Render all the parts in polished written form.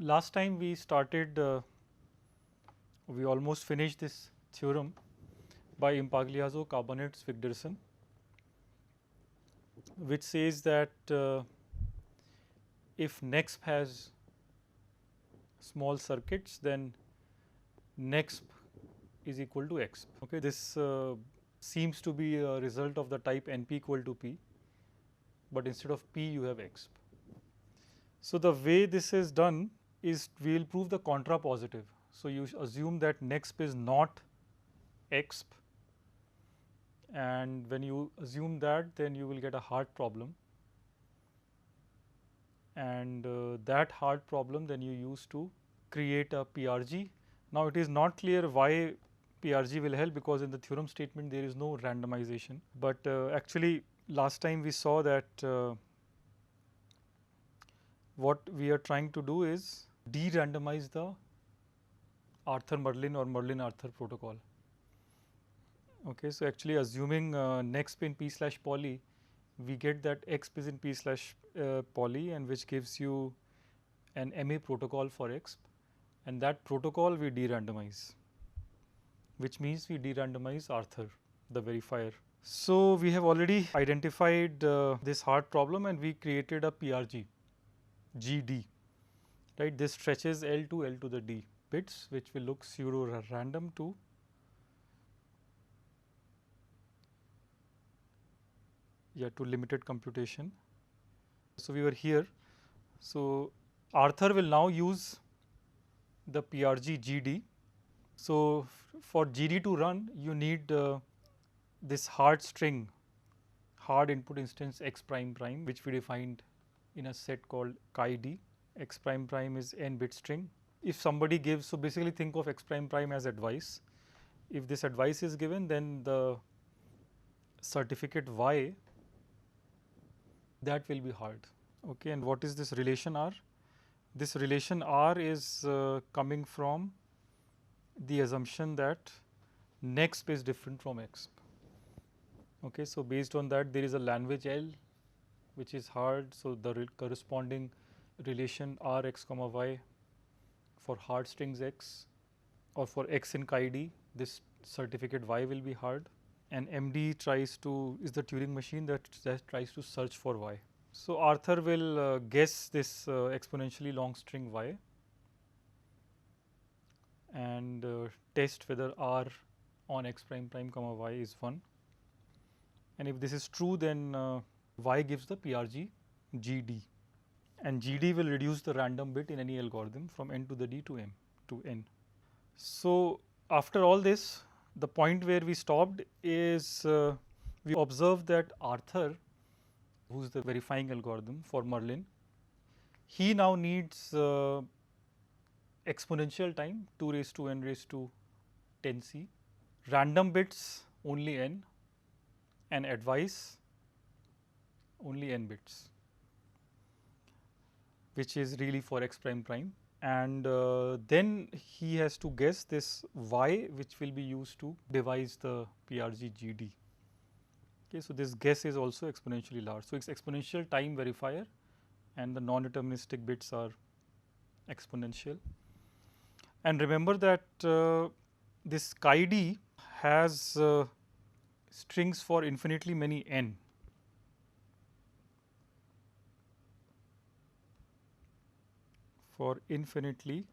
last time we started, we almost finished this theorem by Impagliazzo, Carbonet, Wigderson, which says that if NEXP has small circuits, then NEXP is equal to EXP. Okay, this seems to be a result of the type NP equal to P, but instead of P you have EXP. So the way this is done is we will prove the contrapositive. So you assume that NEXP is not EXP, and when you assume that, then you will get a hard problem, and that hard problem then you use to create a PRG. Now it is not clear why PRG will help, because in the theorem statement there is no randomization, but actually last time we saw that what we are trying to do is de-randomize the Arthur-Merlin or Merlin-Arthur protocol. Okay, so actually assuming NEXP in P/poly, we get that EXP is in P/poly, and which gives you an MA protocol for EXP, and that protocol we de-randomize, which means we de-randomize Arthur, the verifier. So we have already identified this hard problem, and we created a PRG, GD, right? This stretches L to the D bits, which will look pseudo random to limited computation. So we were here. So Arthur will now use the PRG GD. So for GD to run, you need this hard string, hard input instance x prime prime, which we defined in a set called chi D. X prime prime is n bit string. If somebody gives, so basically think of x prime prime as advice. If this advice is given, then the certificate y, that will be hard. Okay, and what is this relation R? This relation R is coming from the assumption that NEXP is different from EXP. Okay, so based on that, there is a language L which is hard. So the corresponding relation R x comma y for hard strings x, or for x in chi D, this certificate y will be hard, and MD tries to is the Turing machine that tries to search for y. So Arthur will guess this exponentially long string y and test whether R on x prime prime comma y is 1, and if this is true, then y gives the PRG GD, and GD will reduce the random bit in any algorithm from n to the D to m to n. So after all this, the point where we stopped is we observed that Arthur, who is the verifying algorithm for Merlin, he now needs exponential time 2 raised to n raised to 10c, random bits only n, and advice only n bits, which is really for x prime prime, and then he has to guess this y, which will be used to devise the PRG GD. Okay, so this guess is also exponentially large. So it's exponential time verifier, and the non-deterministic bits are exponential. And remember that this chi D has strings for infinitely many n. For infinitely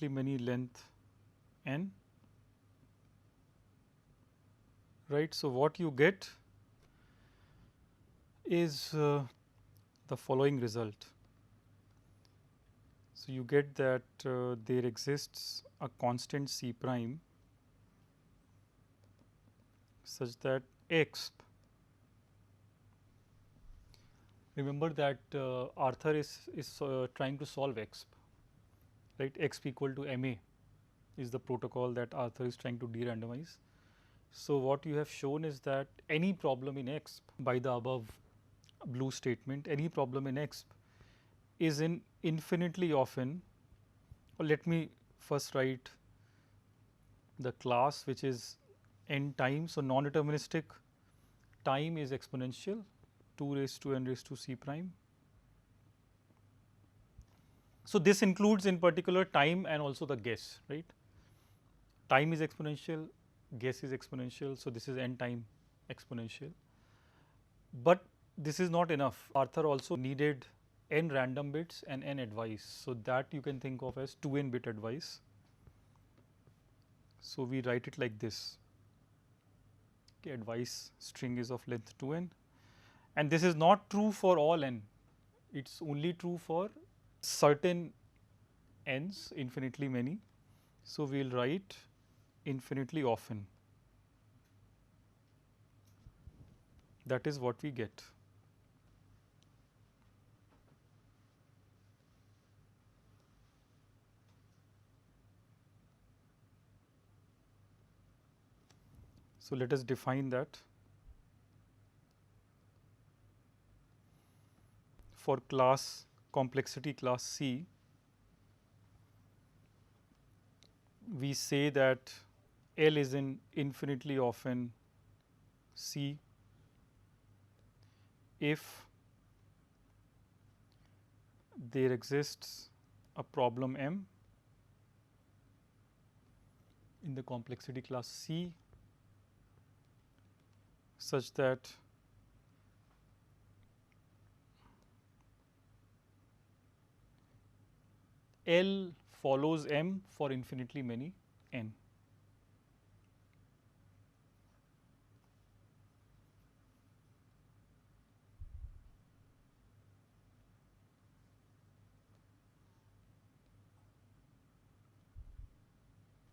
many length n, right. So what you get is the following result. So you get that there exists a constant C prime such that EXP, remember that Arthur is trying to solve EXP, right? EXP equal to MA is the protocol that Arthur is trying to de-randomize. So what you have shown is that any problem in EXP, by the above blue statement, any problem in EXP is in infinitely often, or let me first write the class which is n times. So non-deterministic time is exponential, 2 raised to n raised to c prime. So, this includes in particular time and also the guess, right. Time is exponential, guess is exponential. So, this is n time exponential, but this is not enough. Arthur also needed n random bits and n advice. So, that you can think of as 2n bit advice. So, we write it like this. Okay, advice string is of length 2n, and this is not true for all n, it is only true for certain n's, infinitely many. So, we will write infinitely often, that is what we get. So, let us define that. For class complexity class C, we say that L is in infinitely often C if there exists a problem M in the complexity class C such that L follows M for infinitely many n.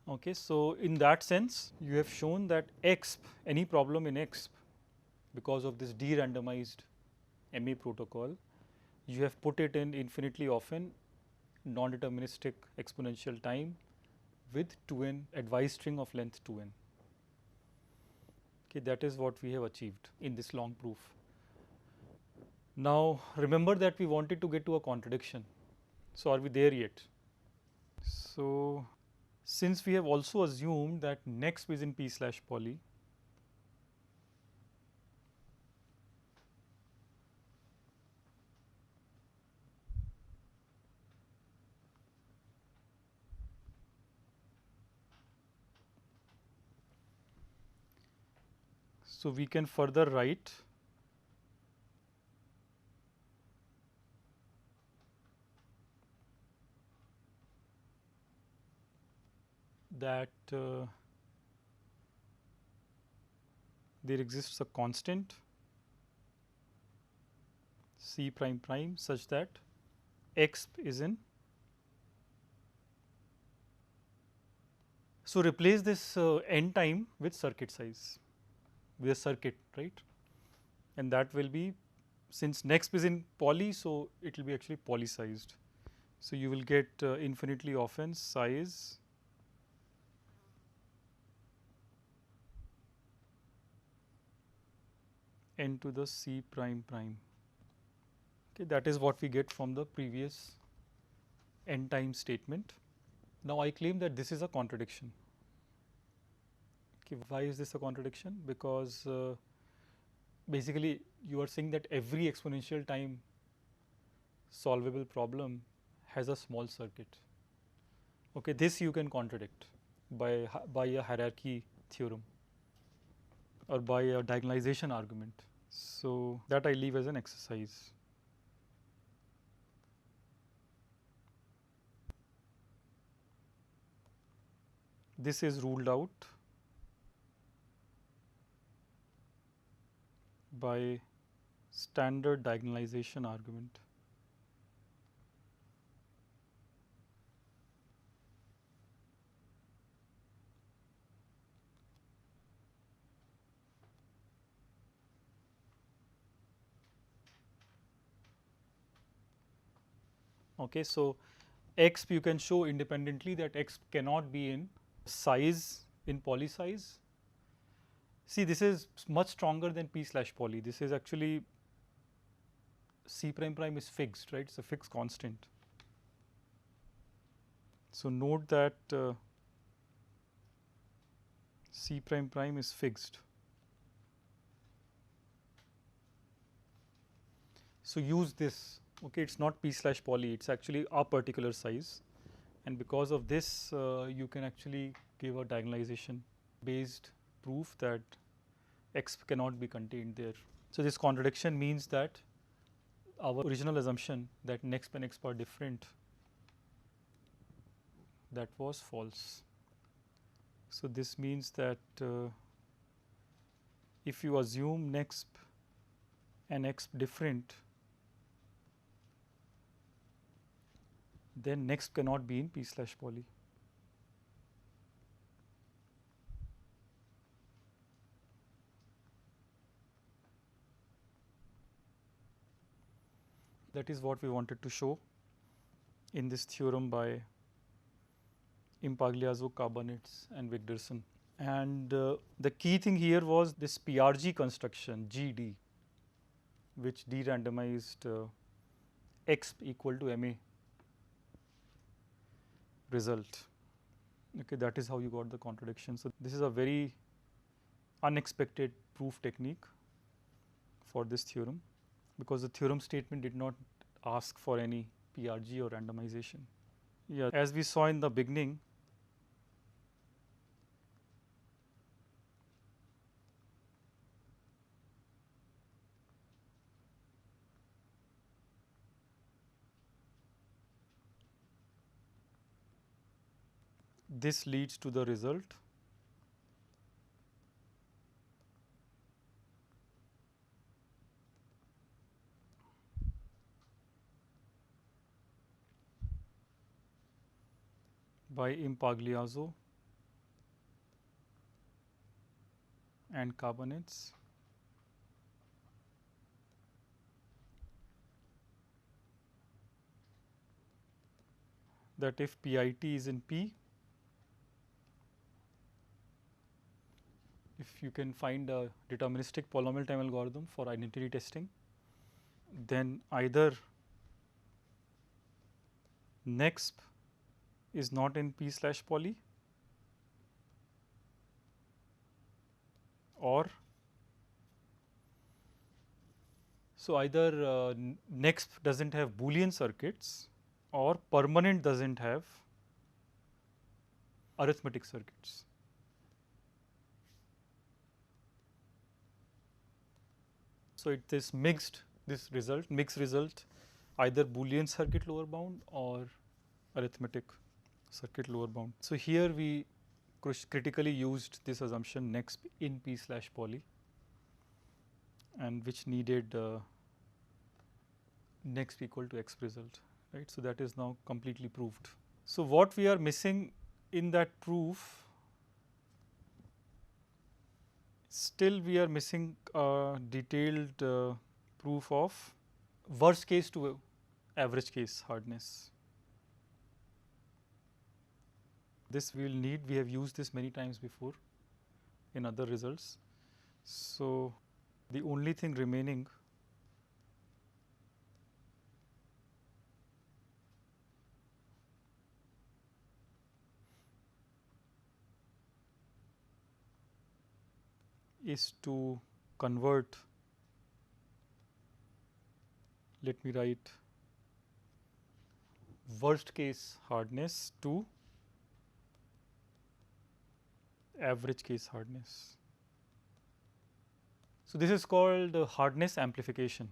Okay, so, in that sense you have shown that exp, any problem in exp, because of this de-randomized MA protocol, you have put it in infinitely often non-deterministic exponential time with 2n advice string of length 2n. Okay, that is what we have achieved in this long proof. Now, remember that we wanted to get to a contradiction. So, are we there yet? So, since we have also assumed that next is in P/poly, so we can further write that there exists a constant C prime prime such that exp is in. So, replace this n time with circuit size, with a circuit, right, and that will be, since next is in poly, so it will be actually poly sized. So, you will get infinitely often size n to the C prime prime. Okay, that is what we get from the previous n time statement. Now, I claim that this is a contradiction. Okay, why is this a contradiction? Because basically you are saying that every exponential time solvable problem has a small circuit. Okay, this you can contradict by a hierarchy theorem or by a diagonalization argument. So, that I leave as an exercise. This is ruled out by standard diagonalization argument. Okay, so, exp you can show independently that exp cannot be in size in poly size. See, this is much stronger than P/poly. This is actually C prime prime is fixed, right? It's a fixed constant. So, note that C prime prime is fixed. So, use this, okay, it is not p/poly, it is actually a particular size, and because of this you can actually give a diagonalization based proof that x cannot be contained there. So, this contradiction means that our original assumption that nexp and exp are different, that was false. So, this means that if you assume nexp and exp different, then nexp cannot be in p/poly. That is what we wanted to show in this theorem by Impagliazzo, Cabanets and Wigderson. And the key thing here was this PRG construction GD, which de-randomized exp equal to MA result. Okay, that is how you got the contradiction. So, this is a very unexpected proof technique for this theorem, because the theorem statement did not ask for any PRG or randomization. Yeah, as we saw in the beginning, this leads to the result by Impagliazzo and Cabanets. That if PIT is in P, if you can find a deterministic polynomial time algorithm for identity testing, then either nexp is not in p/poly, or so either nexp does not have Boolean circuits, or permanent does not have arithmetic circuits. So, it is mixed, this result, mixed result, either Boolean circuit lower bound or arithmetic circuit lower bound. So, here we critically used this assumption nexp in p/poly, and which needed nexp equal to exp result, right. So, that is now completely proved. So, what we are missing in that proof, still we are missing a detailed proof of worst case to average case hardness. This we will need, we have used this many times before in other results. So, the only thing remaining is to convert, let me write worst case hardness to average case hardness. So, this is called hardness amplification.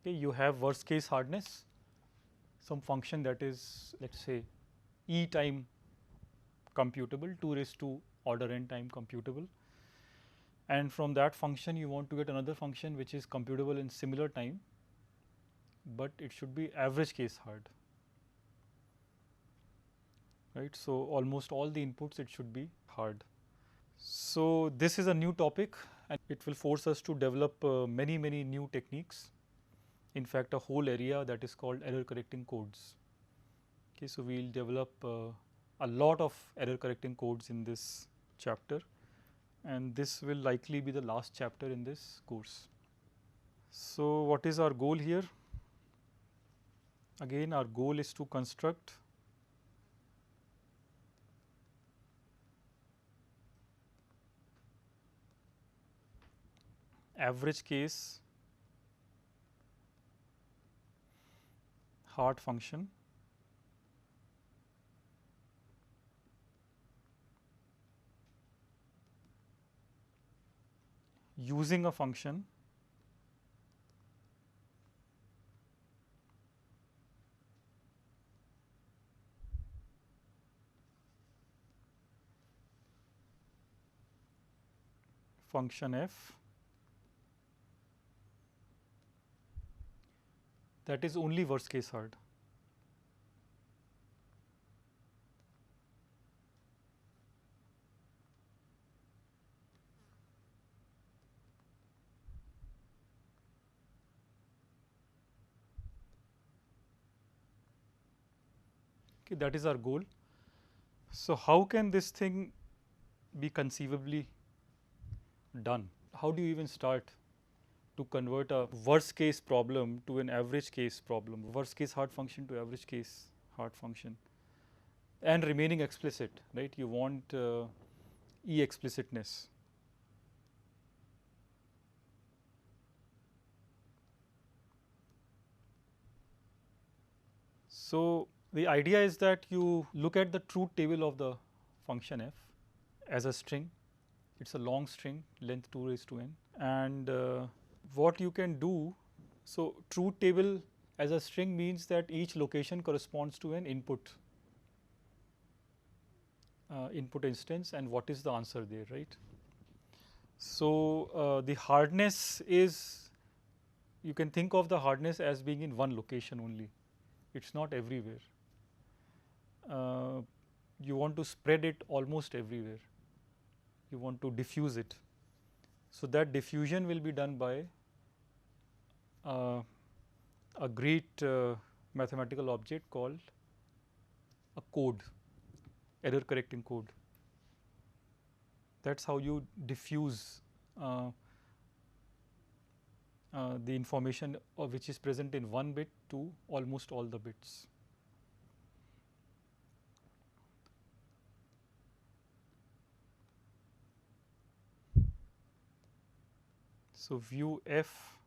Okay, you have worst case hardness, some function that is, let us say, e time computable, 2 raised to order n time computable, and from that function you want to get another function which is computable in similar time, but it should be average case hard, right. So, almost all the inputs it should be hard. So, this is a new topic and it will force us to develop many new techniques, in fact a whole area that is called error correcting codes. Okay, so, we will develop a lot of error correcting codes in this chapter, and this will likely be the last chapter in this course. So, what is our goal here? Again, our goal is to construct average case hard function using a function f that is only worst case hard. Okay, that is our goal. So, how can this thing be conceivably done? How do you even start to convert a worst case problem to an average case problem, worst case hard function to average case hard function, and remaining explicit, right? You want E explicitness. So, the idea is that you look at the truth table of the function f as a string. It is a long string, length 2 raised to n, and what you can do. So, truth table as a string means that each location corresponds to an input instance, and what is the answer there, right. So, the hardness is, you can think of the hardness as being in one location only, it is not everywhere. You want to spread it almost everywhere, you want to diffuse it. So, that diffusion will be done by a great mathematical object called a code, error correcting code. That is how you diffuse the information which is present in one bit to almost all the bits. So, view f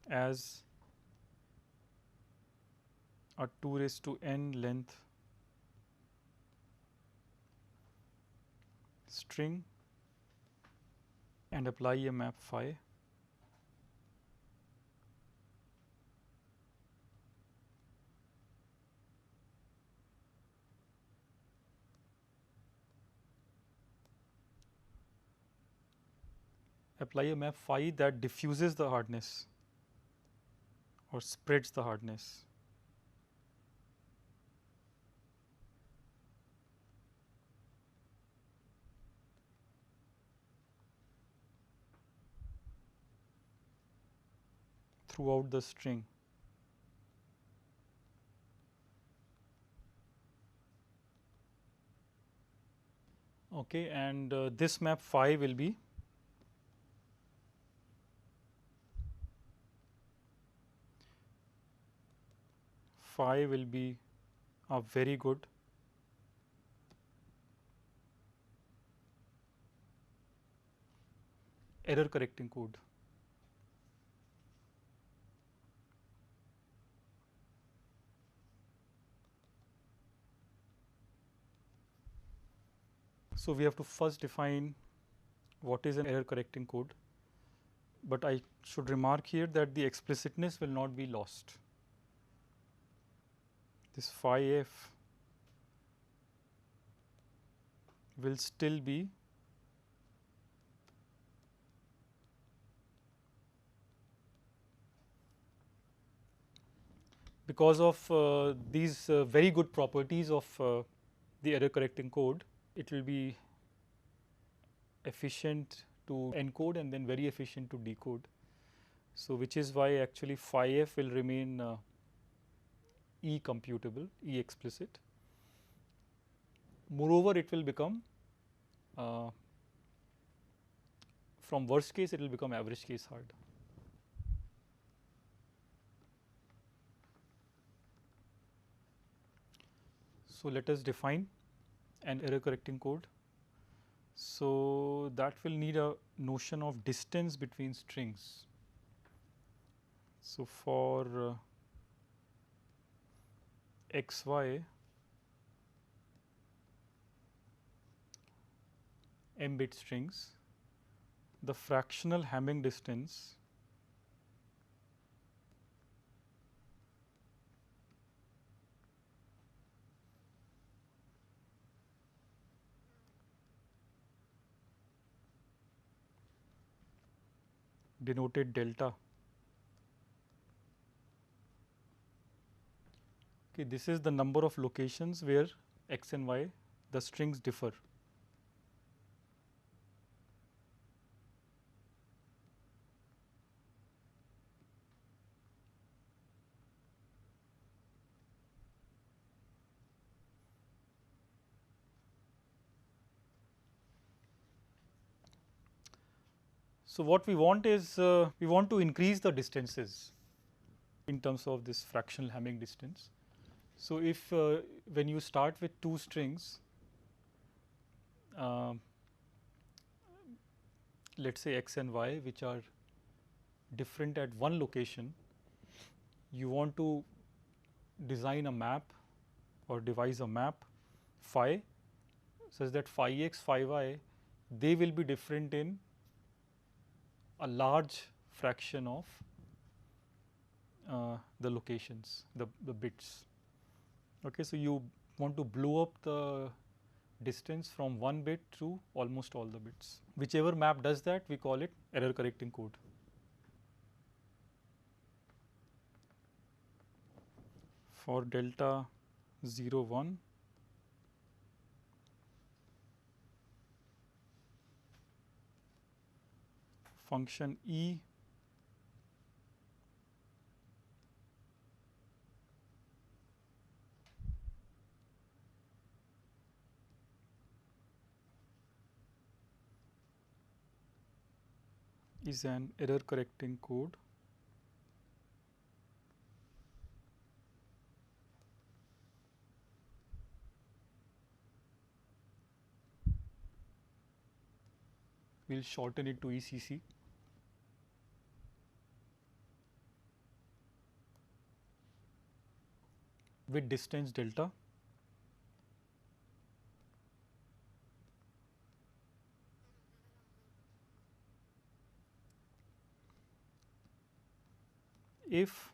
as a 2 raised to n length string and apply a map phi . Apply a map phi that diffuses the hardness or spreads the hardness. Throughout the string. Okay, and this map phi will be a very good error correcting code. So, we have to first define what is an error correcting code, but I should remark here that the explicitness will not be lost. This phi f will still be because of these very good properties of the error correcting code. It will be efficient to encode and then very efficient to decode. So, which is why actually phi f will remain E computable, E explicit. Moreover, it will become from worst case it will become average case hard. So, let us define an error correcting code. So, that will need a notion of distance between strings. So, for xy m bit strings, the fractional Hamming distance denoted delta. Okay, this is the number of locations where x and y the strings differ. So, what we want is we want to increase the distances in terms of this fractional Hamming distance. So, if when you start with two strings, let us say x and y, which are different at one location, you want to design a map or devise a map phi such that phi x, phi y, they will be different in a large fraction of the locations, the bits. Okay, so, you want to blow up the distance from one bit to almost all the bits. Whichever map does that, we call it error correcting code. For delta 0 1, function E is an error correcting code we will shorten it to ECC. With distance delta. If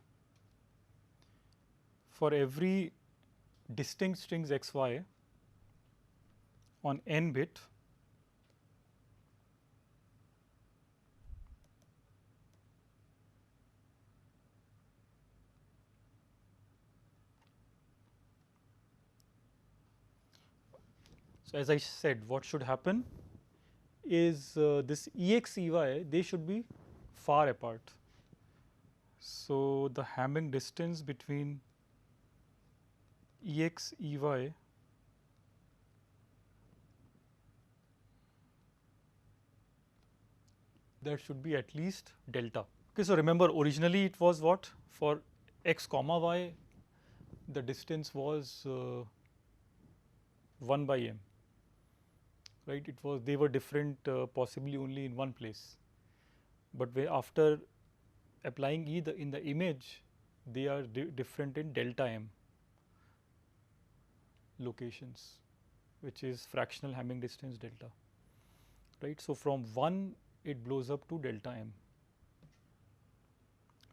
for every distinct strings x y on n bit, so as I said, what should happen is this Ex Ey, they should be far apart. So, the Hamming distance between Ex Ey that should be at least delta. Okay, so remember originally it was what? For x comma y, the distance was 1 by m, right? It was, they were different possibly only in one place, but after applying E in the image, they are different in delta m locations, which is fractional Hamming distance delta, right? So, from 1 it blows up to delta m.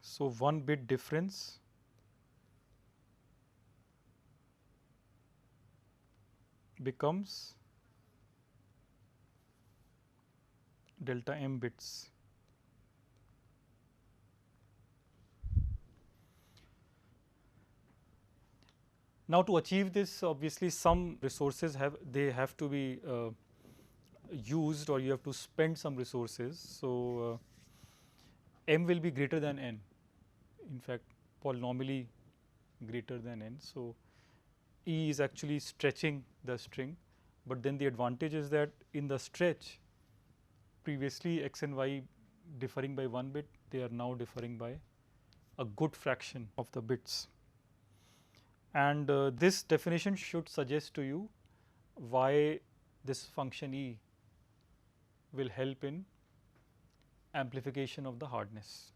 So, 1 bit difference becomes delta m bits. Now, to achieve this, obviously some resources have to be used, or you have to spend some resources. So, m will be greater than n, in fact polynomially greater than n. So, E is actually stretching the string, but then the advantage is that in the stretch previously x and y differing by 1 bit, they are now differing by a good fraction of the bits. And this definition should suggest to you why this function E will help in amplification of the hardness,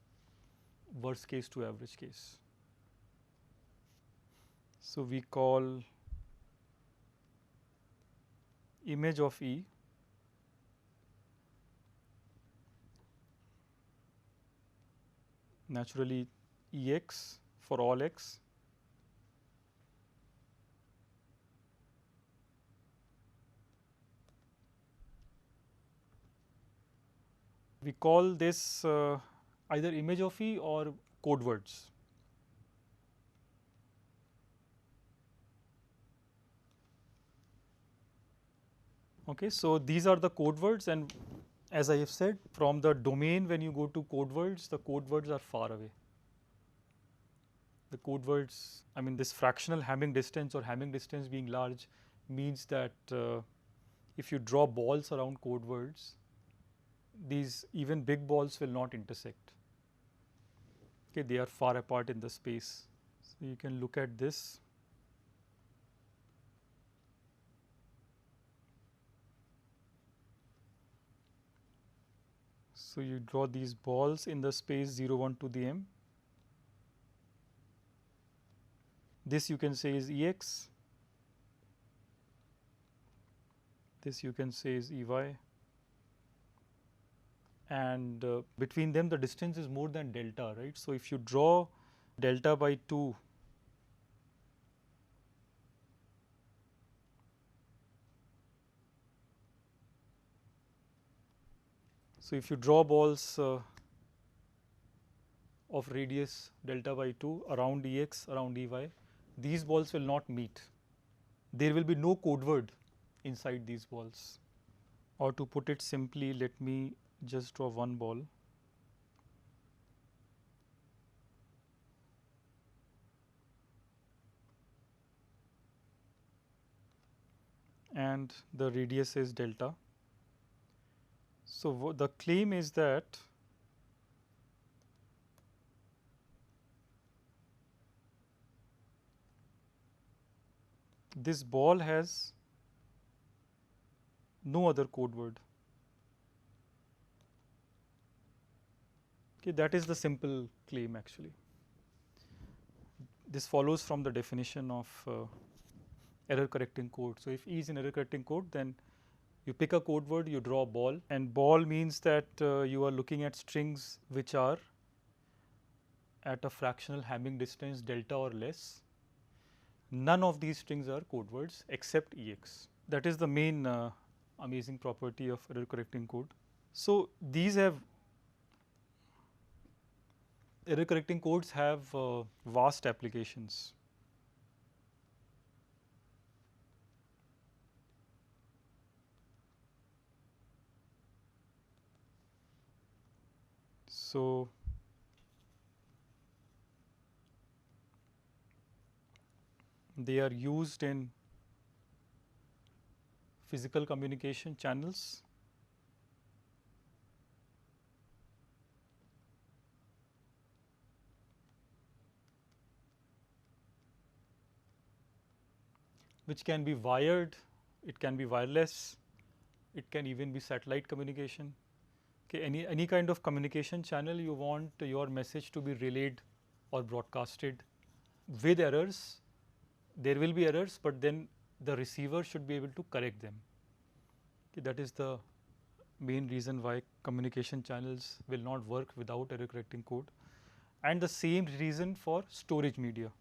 worst case to average case. So, we call image of E naturally Ex for all x, we call this either image of E or code words. Okay, so these are the code words, and as I have said, from the domain when you go to code words, the code words are far away. The code words, I mean this fractional Hamming distance or Hamming distance being large means that if you draw balls around code words, these even big balls will not intersect. Okay, they are far apart in the space. So, you can look at this. So, you draw these balls in the space 0, 1 to the m. This you can say is Ex, this you can say is Ey, and between them the distance is more than delta, right. So, if you draw delta by 2, so if you draw balls of radius delta by 2 around Ex, around Ey, these balls will not meet. There will be no code word inside these balls. Or to put it simply, let me just draw one ball. And the radius is delta. So, the claim is that this ball has no other code word. Okay, that is the simple claim actually. This follows from the definition of error correcting code. So, if E is in error correcting code, then you pick a code word, you draw a ball, and ball means that you are looking at strings which are at a fractional Hamming distance delta or less. None of these strings are code words except Ex. That is the main amazing property of error correcting code. So, these have error correcting codes have vast applications. So, they are used in physical communication channels, which can be wired, it can be wireless, it can even be satellite communication. Okay, any kind of communication channel you want your message to be relayed or broadcasted with errors. There will be errors, but then the receiver should be able to correct them. Okay, that is the main reason why communication channels will not work without error correcting code, and the same reason for storage media.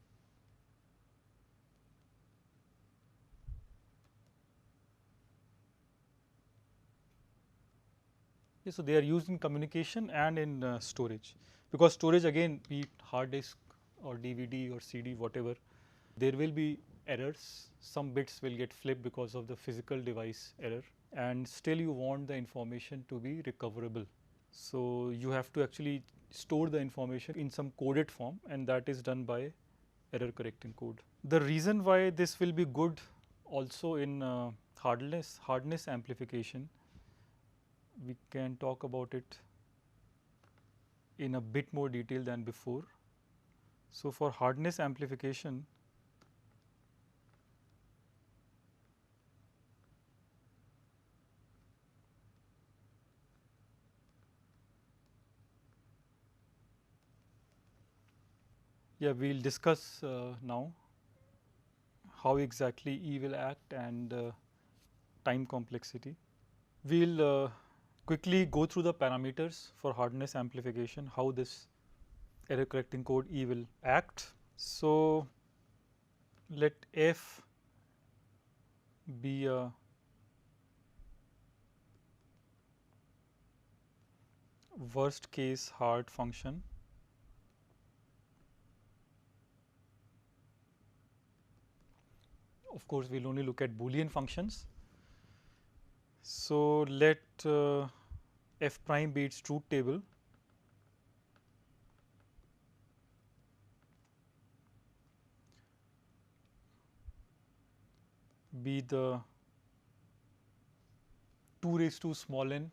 Okay, so, they are used in communication and in storage, because storage again, be it hard disk or DVD or CD, whatever, there will be errors. Some bits will get flipped because of the physical device error, and still you want the information to be recoverable. So, you have to actually store the information in some coded form, and that is done by error correcting code. The reason why this will be good also in hardness amplification, we can talk about it in a bit more detail than before. So, for hardness amplification, Yeah, we'll discuss now how exactly E will act and time complexity. We'll quickly go through the parameters for hardness amplification, how this error correcting code E will act. So, let f be a worst case hard function of course, we will only look at Boolean functions. So, let f prime be its truth table be the 2 raised to small n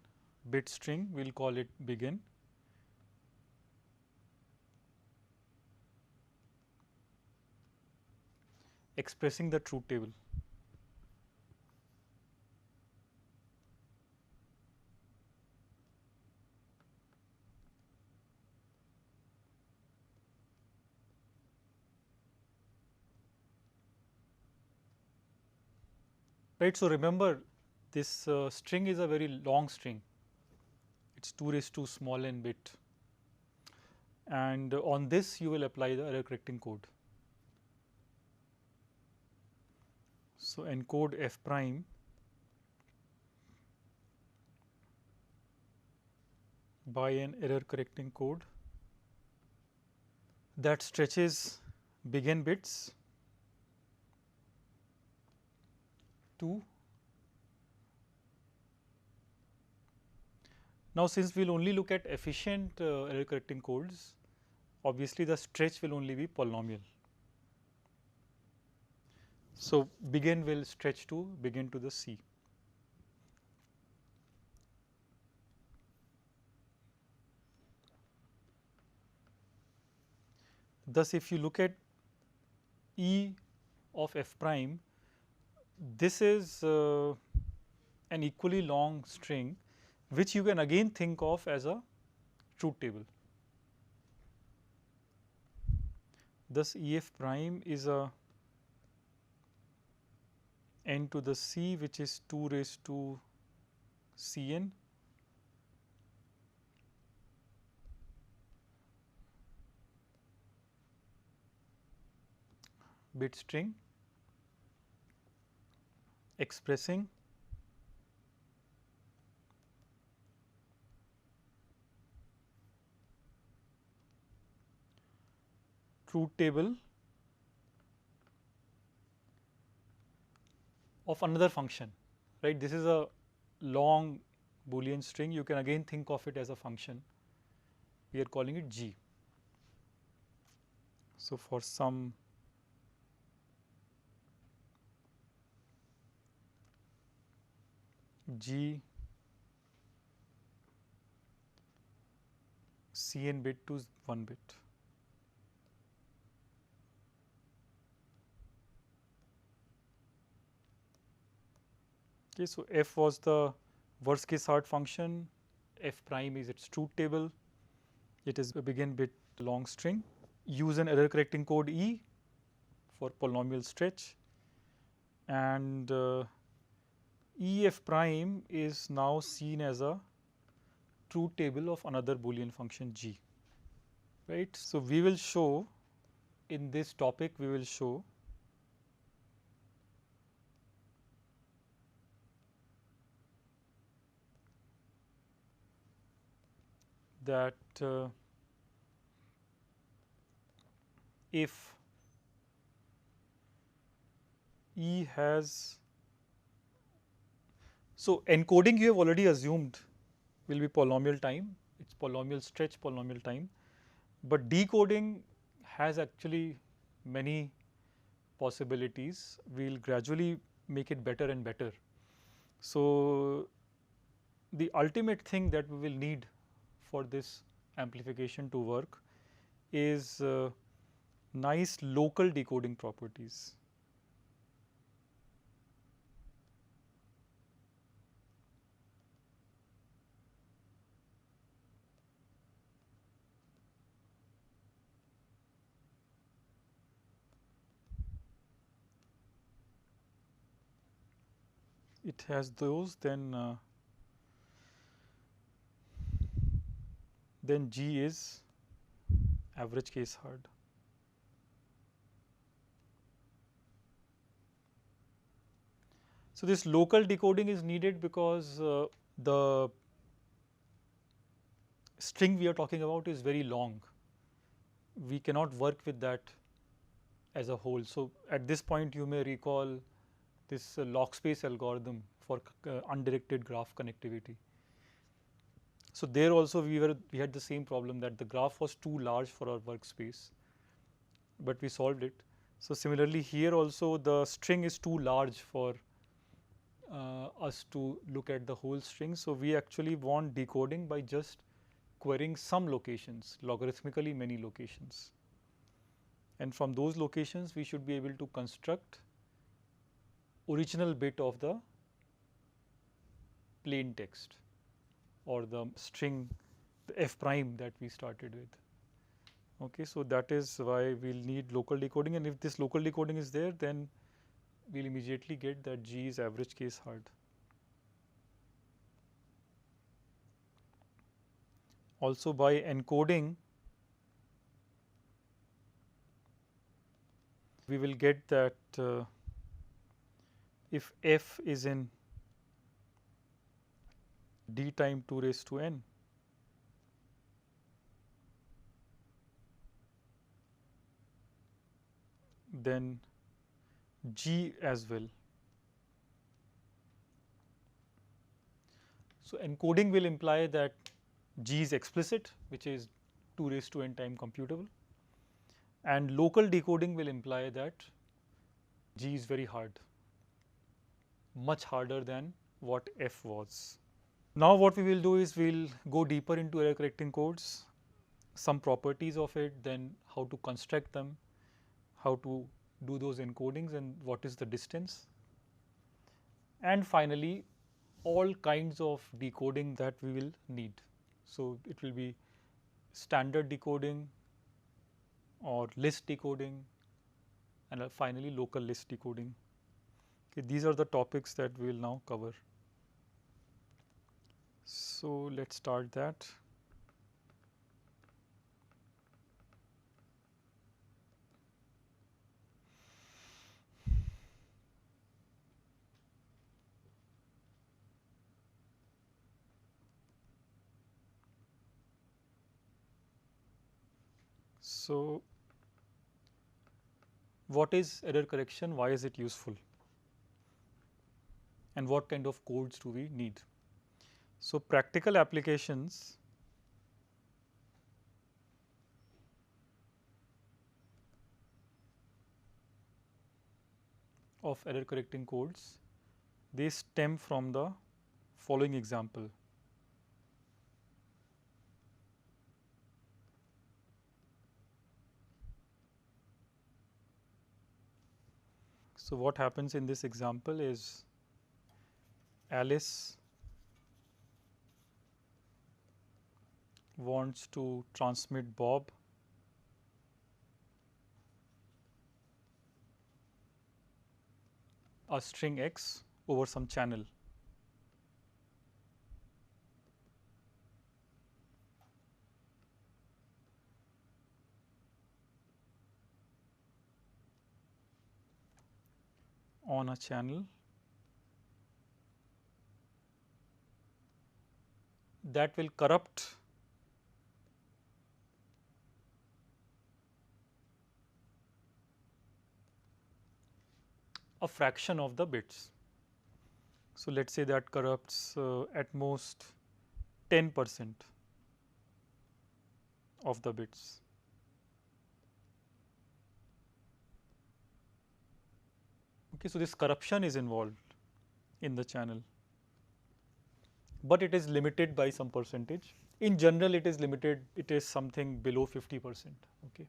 bit string, we will call it begin. Expressing the truth table. Right. So, remember this string is a very long string, it is 2 raised to small n bit, and on this you will apply the error correcting code. So, encode f prime by an error correcting code that stretches begin bits to. Now, since we will only look at efficient error correcting codes, obviously the stretch will only be polynomial. So, begin will stretch to begin to the C. Thus, if you look at E of f prime, this is an equally long string which you can again think of as a truth table. Thus, E f prime is a n to the C which is 2 raised to C n bit string expressing truth table of another function, right. This is a long Boolean string, you can again think of it as a function, we are calling it G. So, for some G C n bit to 1 bit. Okay, so, f was the worst case hard function, f prime is its truth table, it is a begin bit long string. Use an error correcting code E for polynomial stretch, and E f prime is now seen as a truth table of another Boolean function G, right. So, we will show in this topic, we will show that if E has, so encoding you have already assumed will be polynomial time, it is polynomial stretch, polynomial time, but decoding has actually many possibilities, we will gradually make it better and better. So, the ultimate thing that we will need for this amplification to work is nice local decoding properties. it has those, then G is average case hard. So, this local decoding is needed because the string we are talking about is very long. We cannot work with that as a whole. So, at this point you may recall this lock space algorithm for undirected graph connectivity. So, there also we had the same problem that the graph was too large for our workspace, but we solved it. So, similarly here also the string is too large for us to look at the whole string. So, we actually want decoding by just querying some locations, logarithmically many locations, and from those locations we should be able to construct original bit of the plain text or the string, the f prime that we started with. Okay, so that is why we will need local decoding, and if this local decoding is there, then we will immediately get that G is average case hard. Also, by encoding, we will get that if f is in d time 2 raised to n, then G as well. So, encoding will imply that G is explicit, which is 2 raised to n time computable, and local decoding will imply that G is very hard, much harder than what f was. Now, what we will do is we will go deeper into error correcting codes, some properties of it, then how to construct them, how to do those encodings, and what is the distance, and finally all kinds of decoding that we will need. So, it will be standard decoding or list decoding, and finally local list decoding. Okay, these are the topics that we will now cover. So, let us start that. So, what is error correction? Why is it useful? And what kind of codes do we need? So, practical applications of error correcting codes, they stem from the following example. So, what happens in this example is Alice wants to transmit Bob a string x over some channel. On a channel that will corrupt a fraction of the bits. So, let us say that corrupts at most 10% of the bits. Okay, so, this corruption is involved in the channel, but it is limited by some percentage. In general, it is limited, it is something below 50%. Okay.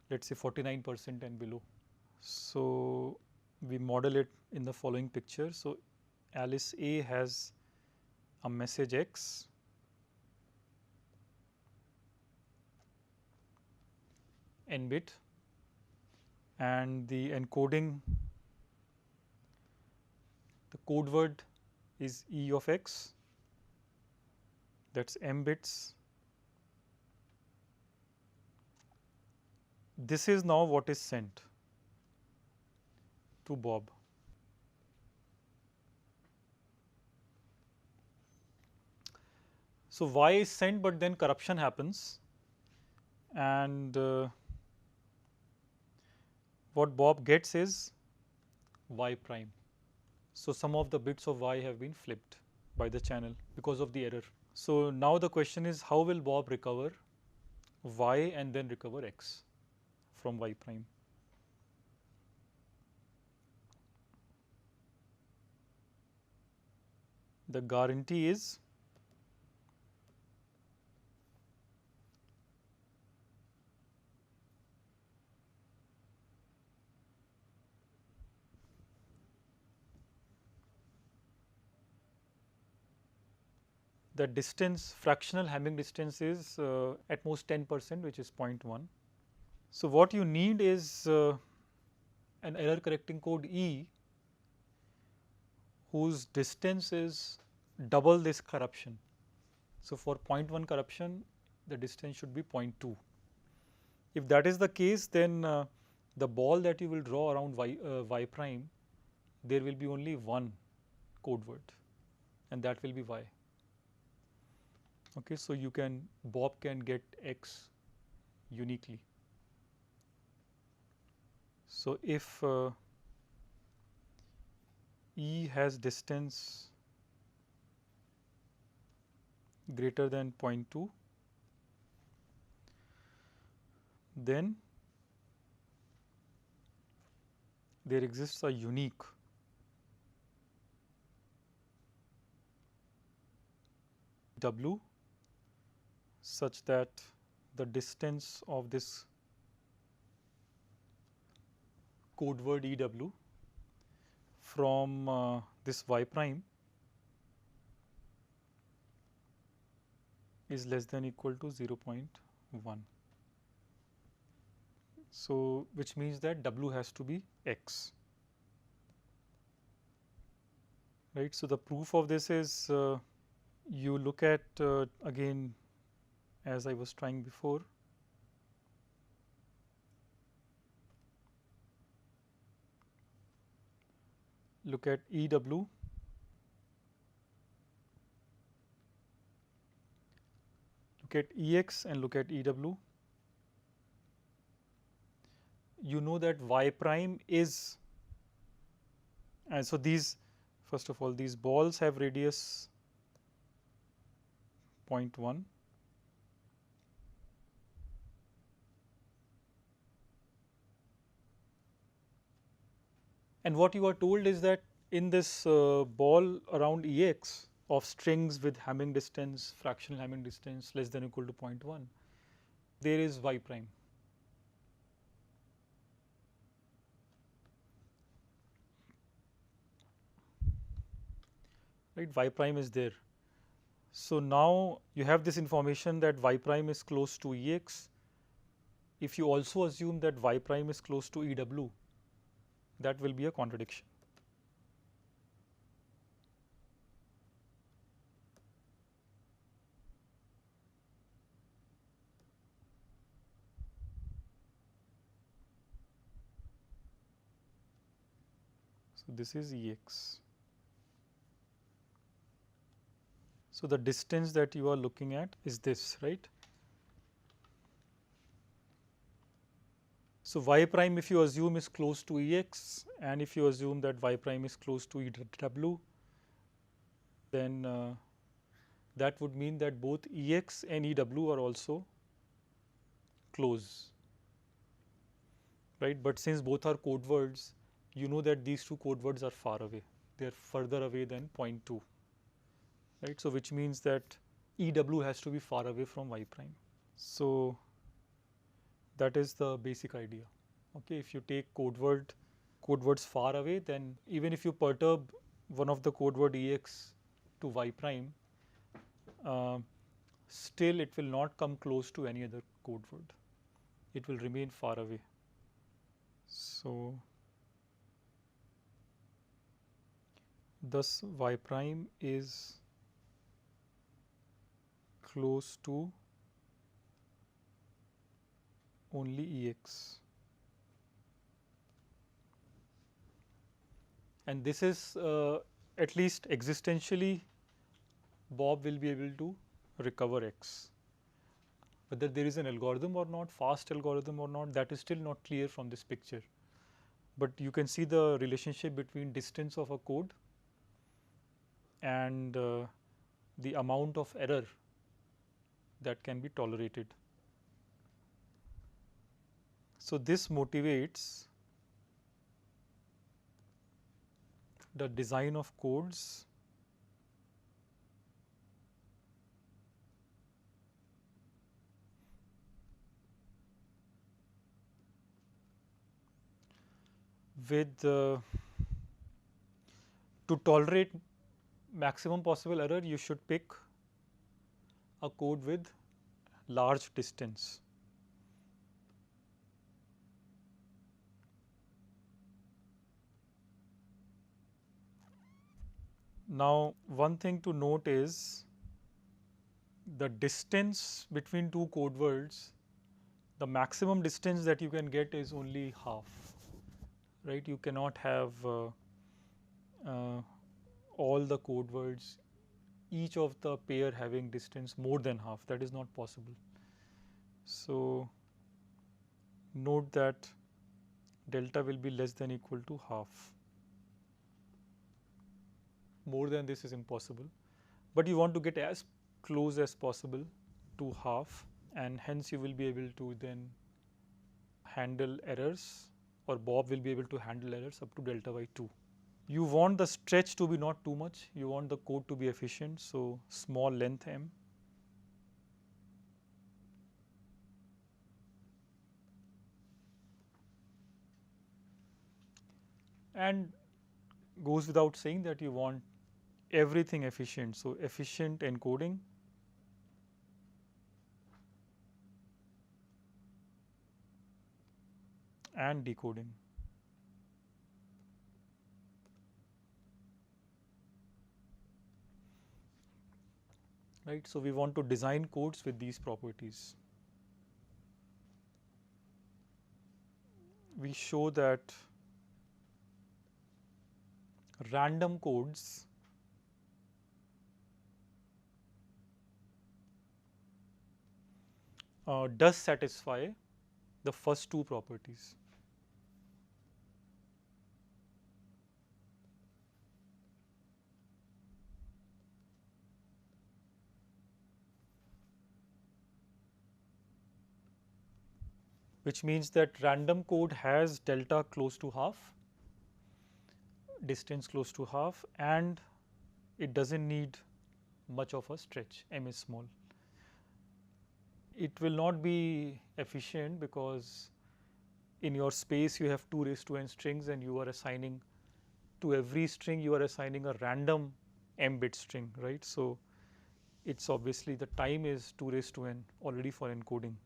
Let us say 49% and below. So, we model it in the following picture. So, Alice A has a message x n bit, and the encoding The code word is E of x, that's m bits. This is now what is sent to Bob. So y is sent, but then corruption happens, and what Bob gets is y prime. So some of the bits of y have been flipped by the channel because of the error. So now the question is, how will Bob recover y and then recover x from y prime? The guarantee is the distance, fractional Hamming distance is at most 10%, which is 0.1. So what you need is an error correcting code E whose distance is double this corruption. So for 0.1 corruption, the distance should be 0.2. If that is the case, then the ball that you will draw around y prime, there will be only one code word, and that will be y. Okay, so Bob can get x uniquely. So if E has distance greater than 0.2, then there exists a unique W such that the distance of this code word EW from this y prime is less than equal to 0.1. So which means that W has to be x. Right. So the proof of this is you look at again, as I was trying before, look at EW, look at EX and look at EW. You know that y prime is, and so these, first of all, these balls have radius 0.1. And what you are told is that in this ball around Ex of strings with Hamming distance, fractional Hamming distance less than or equal to 0.1, there is y prime. Right, y prime is there. So now you have this information that y prime is close to Ex. If you also assume that y prime is close to EW, that will be a contradiction. So this is Ex. So the distance that you are looking at is this, right? So y prime, if you assume, is close to Ex, and if you assume that y prime is close to EW, then that would mean that both Ex and EW are also close, right? But since both are code words, you know that these two code words are far away. They are further away than 0.2, right? So which means that EW has to be far away from y prime. So that is the basic idea. Okay, if you take code words far away, then even if you perturb one of the code word Ex to y prime, still it will not come close to any other code word. It will remain far away. So Thus y prime is close to only Ex. And this is at least existentially Bob will be able to recover X. Whether there is an algorithm or not, fast algorithm or not, that is still not clear from this picture. But you can see the relationship between distance of a code and the amount of error that can be tolerated. So, this motivates the design of codes with to tolerate maximum possible error, you should pick a code with large distance. Now, one thing to note is the distance between two code words, the maximum distance that you can get is only half, right? You cannot have all the code words, each of the pair having distance more than half. That is not possible. So, note that delta will be less than equal to half. More than this is impossible, but you want to get as close as possible to half, and hence you will be able to then handle errors, or Bob will be able to handle errors up to delta by 2. You want the stretch to be not too much, you want the code to be efficient, so small length m. And goes without saying that you want everything efficient, so efficient encoding and decoding. Right, so we want to design codes with these properties. We show that random codes does satisfy the first two properties. Which means that random code has delta close to half, distance close to half, and it does not need much of a stretch, m is small. It will not be efficient because in your space you have 2 raised to n strings, and you are assigning to every string you are assigning a random m bit string, right. So, it is obviously the time is 2 raised to n already for encoding.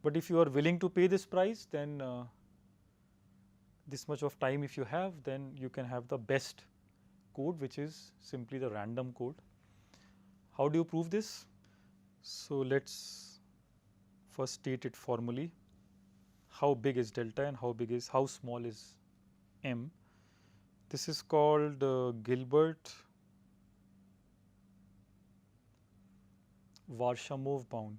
But if you are willing to pay this price, then this much of time if you have, then you can have the best code, which is simply the random code. How do you prove this? So, let us first state it formally. How big is delta and how small is m? This is called Gilbert-Varshamov bound.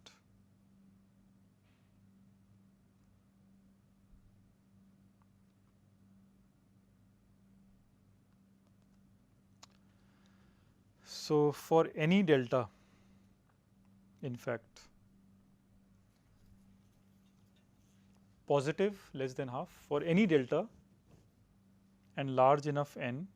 So, for any delta, in fact, positive less than half, for any delta and large enough n,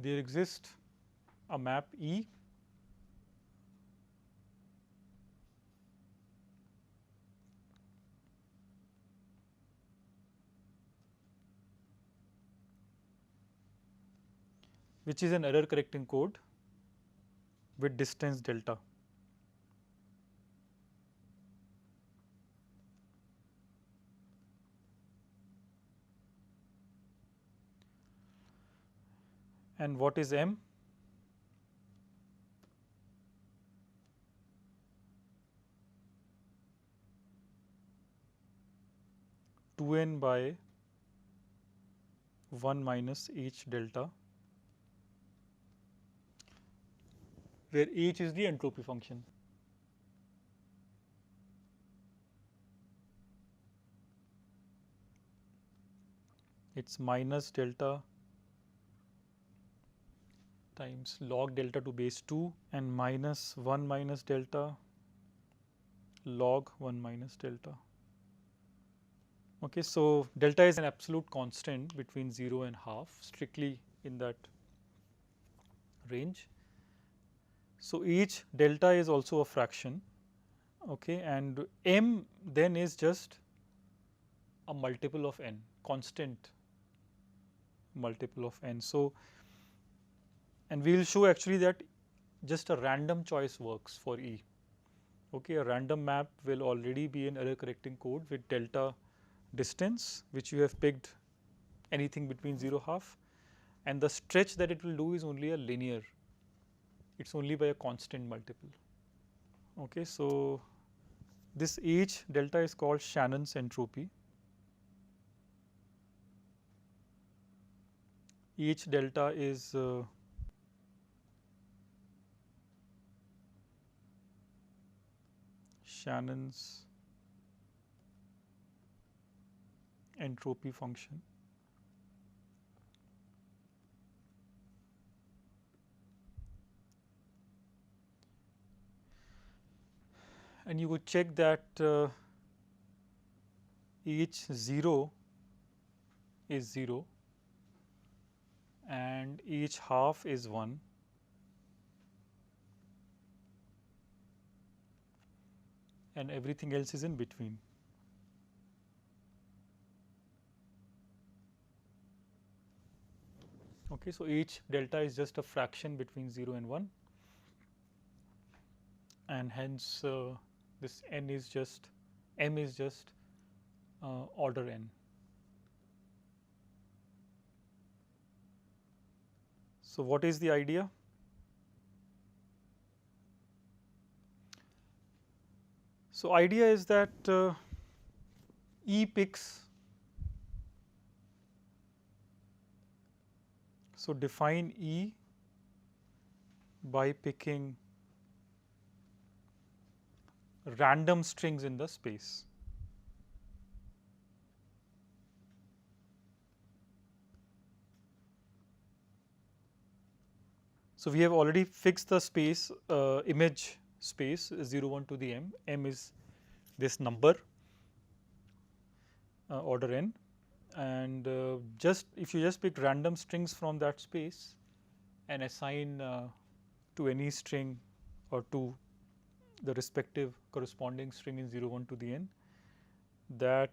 there exists a map E which is an error correcting code with distance delta. And what is M? Two n by 1 minus h delta, where h is the entropy function. It's minus delta times log delta to base 2 and minus 1 minus delta log 1 minus delta. Okay, so delta is an absolute constant between 0 and half, strictly in that range. So each delta is also a fraction, okay, and m then is just a multiple of n, constant multiple of n. So, and we will show actually that just a random choice works for E. Okay, a random map will already be an error correcting code with delta distance, which you have picked anything between 0 half, and the stretch that it will do is only a linear, it is only by a constant multiple. Okay, so this H delta is called Shannon's entropy. H delta is Shannon's entropy function. And you would check that H 0 is 0 and H half is 1 and everything else is in between. Okay, so H delta is just a fraction between 0 and 1, and hence this n is just, m is just order n. So what is the idea? So idea is that E picks, so define E by picking random strings in the space. So we have already fixed the space, image space 0 1 to the m. M is this number order n, and just if you just pick random strings from that space and assign to any string or to the respective corresponding string in 0 1 to the n, that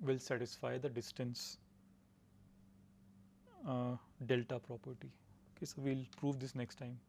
will satisfy the distance delta property. Okay, so we will prove this next time.